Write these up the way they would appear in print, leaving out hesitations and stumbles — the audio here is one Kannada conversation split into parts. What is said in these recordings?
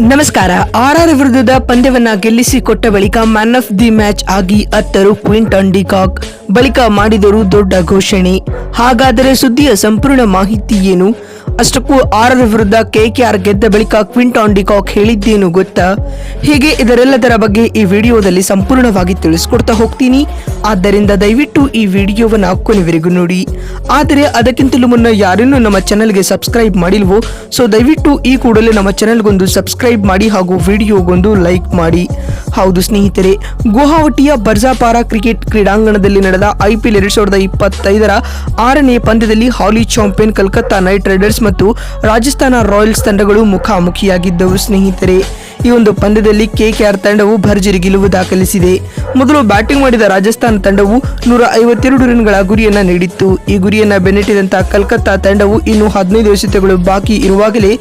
ನಮಸ್ಕಾರ. ಆರ್ಆರ್ ವಿರುದ್ಧದ ಪಂದ್ಯವನ್ನ ಗೆಲ್ಲಿಸಿಕೊಟ್ಟ ಬಳಿಕ ಮ್ಯಾನ್ ಆಫ್ ದಿ ಮ್ಯಾಚ್ ಆಗಿ ಅತ್ತರು ಕ್ವಿಂಟನ್ ಡಿಕಾಕ್. ಬಳಿಕ ಮಾಡಿದರು ದೊಡ್ಡ ಘೋಷಣೆ. ಹಾಗಾದರೆ ಸುದ್ದಿಯ ಸಂಪೂರ್ಣ ಮಾಹಿತಿ ಏನು? ಅಷ್ಟಕ್ಕೂ ಆರ್ಆರ್ ವಿರುದ್ಧ ಕೆಕೆಆರ್ ಗೆದ್ದ ಬಳಿಕ ಕ್ವಿಂಟನ್ ಡಿಕಾಕ್ ಹೇಳಿದ್ದೇನು ಗೊತ್ತಾ? ಹೀಗೆ ಇದರೆಲ್ಲದರ ಬಗ್ಗೆ ಈ ವಿಡಿಯೋದಲ್ಲಿ ಸಂಪೂರ್ಣವಾಗಿ ತಿಳಿಸ್ಕೊಡ್ತಾ ಹೋಗ್ತೀನಿ. ಆದ್ದರಿಂದ ದಯವಿಟ್ಟು ಈ ವಿಡಿಯೋವನ್ನ ಕೊನೆವರೆಗೂ ನೋಡಿ. ಆದರೆ ಅದಕ್ಕಿಂತಲೂ ಮುನ್ನ ಯಾರನ್ನೂ ನಮ್ಮ ಚಾನೆಲ್ಗೆ ಸಬ್ಸ್ಕ್ರೈಬ್ ಮಾಡಿಲ್ವೋ, ಸೊ ದಯವಿಟ್ಟು ಈ ಕೂಡಲೇ ನಮ್ಮ ಚಾನೆಲ್ಗೊಂದು ಸಬ್ಸ್ಕ್ರೈಬ್ ಮಾಡಿ ಹಾಗೂ ವಿಡಿಯೋಗೊಂದು ಲೈಕ್ ಮಾಡಿ. ಹೌದು ಸ್ನೇಹಿತರೆ, ಗುವಾಹಟಿಯ ಬರ್ಜಾಪಾರಾ ಕ್ರಿಕೆಟ್ ಕ್ರೀಡಾಂಗಣದಲ್ಲಿ ನಡೆದ IPL 2025ರ 6ನೇ ಪಂದ್ಯದಲ್ಲಿ ಹಾಲಿ ಚಾಂಪಿಯನ್ ಕಲ್ಕತ್ತಾ ನೈಟ್ ರೈಡರ್ಸ್ ಮತ್ತು ರಾಜಸ್ಥಾನ ರಾಯಲ್ಸ್ ತಂಡಗಳು ಮುಖಾಮುಖಿಯಾಗಿದ್ದವು ಸ್ನೇಹಿತರೆ. ಈ ಒಂದು ಪಂದ್ಯದಲ್ಲಿ ಕೆಕೆಆರ್ ತಂಡವು ಭರ್ಜರಿ ಗೆಲುವು ದಾಖಲಿಸಿದೆ. ಮೊದಲು ಬ್ಯಾಟಿಂಗ್ ಮಾಡಿದ ರಾಜಸ್ಥಾನ ತಂಡವು 152 ರನ್ಗಳ ಗುರಿಯನ್ನ ನೀಡಿತ್ತು. ಈ ಗುರಿಯನ್ನ ಬೆನ್ನಟ್ಟಿದಂತಹ ಕಲ್ಕತ್ತಾ ತಂಡವು ಇನ್ನು 15 ಎಸೆತಗಳು ಬಾಕಿ ಇರುವಾಗಲೇ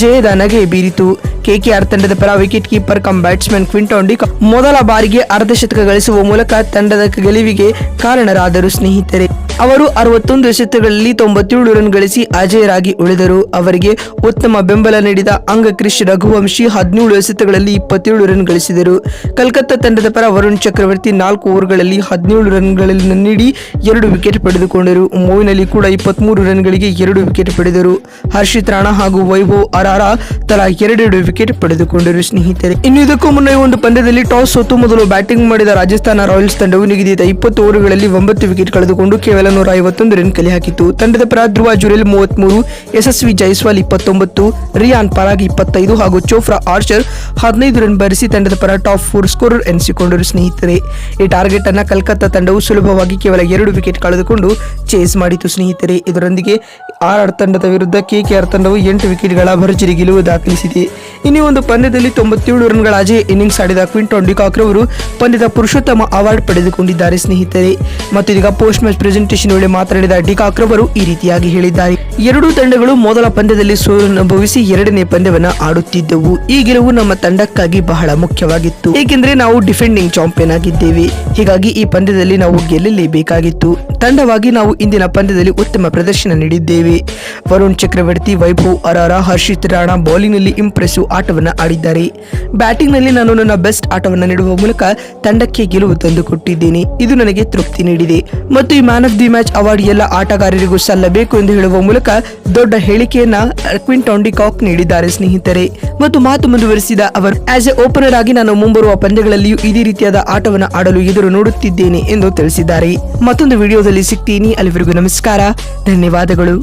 ಜಯದ ನಗೆ ಬೀರಿತು. ಕೆಕೆಆರ್ ತಂಡದ ಪರ wicket keeper come batsman Quinton de Kock ಮೊದಲ ಬಾರಿಗೆ ಅರ್ಧಶತಕ ಗಳಿಸುವ ಮೂಲಕ ತಂಡದ ಗೆಲುವಿಗೆ ಕಾರಣರಾದರು ಸ್ನೇಹಿತರೆ. ಅವರು 61 ಎಸೆತಗಳಲ್ಲಿ 97 ರನ್ ಗಳಿಸಿ ಅಜೇಯರಾಗಿ ಉಳಿದರು. ಅವರಿಗೆ ಉತ್ತಮ ಬೆಂಬಲ ನೀಡಿದ ಅಂಗಕ್ರಿಶ್ ರಘುವಂಶಿ 17 ಎಸೆತಗಳಲ್ಲಿ 27 ರನ್ ಗಳಿಸಿದರು. ಕಲ್ಕತ್ತಾ ತಂಡದ ಪರ ವರುಣ್ ಚಕ್ರವರ್ತಿ 4 ಓವರ್ಗಳಲ್ಲಿ 17 ರನ್ಗಳನ್ನು ನೀಡಿ 2 ವಿಕೆಟ್ ಪಡೆದುಕೊಂಡರು. ಮೊಯಿನ್ ಅಲಿ ಕೂಡ 23 ರನ್ಗಳಿಗೆ 2 ವಿಕೆಟ್ ಪಡೆದರು. ಹರ್ಷಿತ್ ರಾಣಾ ಹಾಗೂ ವೈಭವ್ ಅರಾರಾ ತಲಾ 2 ವಿಕೆಟ್ ಪಡೆದುಕೊಂಡರು ಸ್ನೇಹಿತರೆ. ಇನ್ನು ಇದಕ್ಕೂ ಮುನ್ನ ಈ ಒಂದು ಪಂದ್ಯದಲ್ಲಿ ಟಾಸ್ ಸೋತು ಮೊದಲು ಬ್ಯಾಟಿಂಗ್ ಮಾಡಿದ ರಾಜಸ್ಥಾನ ರಾಯಲ್ಸ್ ತಂಡವು ನಿಗದಿತ 20 ಓವರ್ಗಳಲ್ಲಿ 9 ವಿಕೆಟ್ ಕಳೆದುಕೊಂಡು ಕೇವಲ 151 ರನ್ ಕಲೆ ಹಾಕಿತು. ತಂಡದ ಪರ ಧ್ರುವ ಜುರೇಲ್ 33, ಯಶಸ್ವಿ ಜೈಸ್ವಾಲ್ 29, ರಿಯಾನ್ ಪರಾಗ್ 25 ಹಾಗೂ ಚೋಫ್ರಾ ಆರ್ಚರ್ 15 ರನ್ ಬಾರಿಸಿ ತಂಡದ ಪರ ಟಾಪ್ 4 ಸ್ಕೋರರ್ ಎನಿಸಿಕೊಂಡರು ಸ್ನೇಹಿತರೆ. ಈ ಟಾರ್ಗೆಟ್ ಅನ್ನ ಕಲ್ಕತ್ತಾ ತಂಡವು ಸುಲಭವಾಗಿ ಕೇವಲ 2 ವಿಕೆಟ್ ಕಳೆದುಕೊಂಡು ಚೇಸ್ ಮಾಡಿತು ಸ್ನೇಹಿತರೆ. ಇದರೊಂದಿಗೆ ಆರ್ಆರ್ ತಂಡದ ವಿರುದ್ಧ ಕೆಕೆಆರ್ ತಂಡವು 8 ವಿಕೆಟ್ಗಳ ಭರ್ಜರಿ ಗೆಲುವು ದಾಖಲಿಸಿದೆ. ಇನ್ನು ಒಂದು ಪಂದ್ಯದಲ್ಲಿ 97 ರನ್ಗಳ ಅಜೇಯ ಇನ್ನಿಂಗ್ಸ್ ಆಡಿದ ಕ್ವಿಂಟನ್ ಡಿಕಾಕ್ ರವರು ಪಂದ್ಯದ ಪುರುಷೋತ್ತಮ ಅವಾರ್ಡ್ ಪಡೆದುಕೊಂಡಿದ್ದಾರೆ ಸ್ನೇಹಿತರೆ. ಮತ್ತು ಇದೀಗ ಪೋಸ್ಟ್ ಮ್ಯಾಚ್ ಪ್ರೆಸೆಂಟೇಷನ್ ವೇಳೆ ಮಾತನಾಡಿದ ಡಿಕಾಕ್ ರವರು ಈ ರೀತಿಯಾಗಿ ಹೇಳಿದ್ದಾರೆ: ಎರಡೂ ತಂಡಗಳು ಮೊದಲ ಪಂದ್ಯದಲ್ಲಿ ಸೋಲು ಅನುಭವಿಸಿ 2ನೇ ಪಂದ್ಯವನ್ನ ಆಡುತ್ತಿದ್ದವು. ಈ ಗೆಲುವು ನಮ್ಮ ತಂಡಕ್ಕಾಗಿ ಬಹಳ ಮುಖ್ಯವಾಗಿತ್ತು, ಏಕೆಂದರೆ ನಾವು ಡಿಫೆಂಡಿಂಗ್ ಚಾಂಪಿಯನ್ ಆಗಿದ್ದೇವೆ. ಹೀಗಾಗಿ ಈ ಪಂದ್ಯದಲ್ಲಿ ನಾವು ಗೆಲ್ಲಲೇಬೇಕಾಗಿತ್ತು. ತಂಡವಾಗಿ ನಾವು ಇಂದಿನ ಪಂದ್ಯದಲ್ಲಿ ಉತ್ತಮ ಪ್ರದರ್ಶನ ನೀಡಿದ್ದೇವೆ. ವರುಣ್ ಚಕ್ರವರ್ತಿ, ವೈಭವ್ ಅರಾರಾ, ಹರ್ಷಿತ್ ರಾಣಾ ಬೌಲಿಂಗ್ ನಲ್ಲಿ ಇಂಪ್ರೆಸಿವ್ ಆಟವನ್ನ ಆಡಿದ್ದಾರೆ. ಬ್ಯಾಟಿಂಗ್ ನಲ್ಲಿ ನಾನು ನನ್ನ ಬೆಸ್ಟ್ ಆಟವನ್ನ ನೀಡುವ ಮೂಲಕ ತಂಡಕ್ಕೆ ಗೆಲುವು ತಂದುಕೊಟ್ಟಿದ್ದೇನೆ. ಇದು ನನಗೆ ತೃಪ್ತಿ ನೀಡಿದೆ ಮತ್ತು ಈ man of the match award ಎಲ್ಲ ಆಟಗಾರರಿಗೂ ಸಲ್ಲಬೇಕು ಎಂದು ಹೇಳುವ ಮೂಲಕ ದೊಡ್ಡ ಹೇಳಿಕೆಯನ್ನ ಕ್ವಿಂಟನ್ ಡಿಕಾಕ್ ನೀಡಿದ್ದಾರೆ ಸ್ನೇಹಿತರೆ. ಮತ್ತು ಮಾತು ಮುಂದುವರಿಸಿದ ಅವರು, ಆಸ್ ಎ ಓಪನರ್ ಆಗಿ ನಾನು ಮುಂಬರುವ ಪಂದ್ಯಗಳಲ್ಲಿಯೂ ಇದೇ ರೀತಿಯಾದ ಆಟವನ್ನು ಆಡಲು ಎದುರು ನೋಡುತ್ತಿದ್ದೇನೆ ಎಂದು ತಿಳಿಸಿದ್ದಾರೆ. ಮತ್ತೊಂದು ವಿಡಿಯೋದಲ್ಲಿ ಸಿಗ್ತೀನಿ. ಅಲ್ಲಿವರೆಗೂ ನಮಸ್ಕಾರ, ಧನ್ಯವಾದಗಳು.